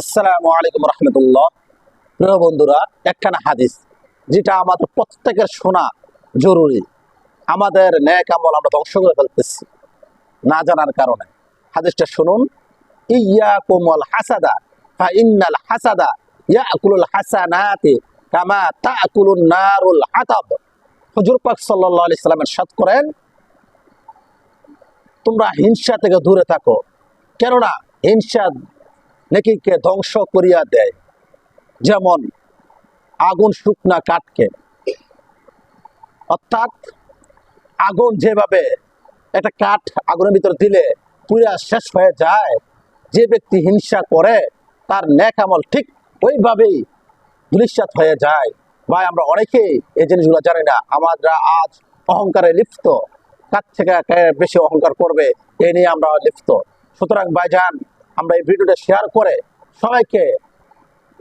আসসালামু আলাইকুম রহমতুল্লাহ। প্রিয় বন্ধুরা, একখানা হাদিস যেটা আমাদের প্রত্যেকের শোনা জরুরি। আমাদের ন্যাক আমল আমরা ধ্বংস করে ফেলতেছি না জানার কারণে। হাদিসটা শুনুন, ইয়াকুমুল হাসাদা ফা ইন্নাল হাসাদা ইয়াকুলুল হাসানাতি কামা তাকুলুন নারুল হাতাব। হুজুর পাক সাল্লাল্লাহু আলাইহি সাল্লাম ইরশাদ করেন, তোমরা হিংসা থেকে দূরে থাকো, কেননা হিংসা নেকিকে ধ্বংস করিয়া দেয়। যেমন আগুন শুকনা কাঠকে, অর্থাৎ আগুন যেভাবে একটা কাঠ আগুনের ভিতর দিলে পুরা শেষ হয়ে যায়, যে ব্যক্তি হিংসা করে তার নেক আমল ঠিক ওইভাবেই ধূলিসাৎ হয়ে যায়। ভাই, আমরা অনেকেই এই জিনিসগুলো জানি না। আমরা আজ অহংকারে লিপ্ত, কার থেকে বেশি অহংকার করবে এই নিয়ে আমরা লিপ্ত। সুতরাং ভাইজান, আমরা এই ভিডিওটা শেয়ার করে সবাইকে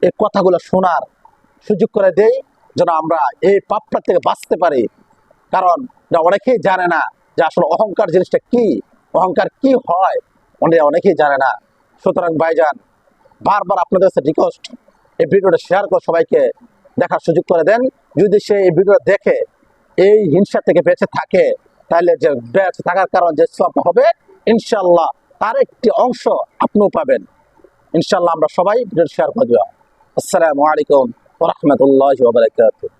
এই কথাগুলো শোনার সুযোগ করে দেই, যেন আমরা এই পাপটা থেকে বাঁচতে পারি। কারণ অনেকেই জানে না যে আসলে অহংকার জিনিসটা কি, অহংকার কি হয়, অনেকেই জানে না। সুতরাং ভাইজান, বারবার আপনাদের কাছে রিকোয়েস্ট, এই ভিডিওটা শেয়ার করে সবাইকে দেখার সুযোগ করে দেন। যদি সে এই ভিডিও দেখে এই হিংসা থেকে বেঁচে থাকে, তাহলে যে বেঁচে থাকার কারণ যে সব হবে, ইনশাল্লাহ তার একটি অংশ আপনিও পাবেন। ইনশাল্লাহ আমরা সবাই ভিডিও শেয়ার করে দেব। আসসালামু আলাইকুম ওয়া রাহমাতুল্লাহি ওয়া বারাকাতুহু।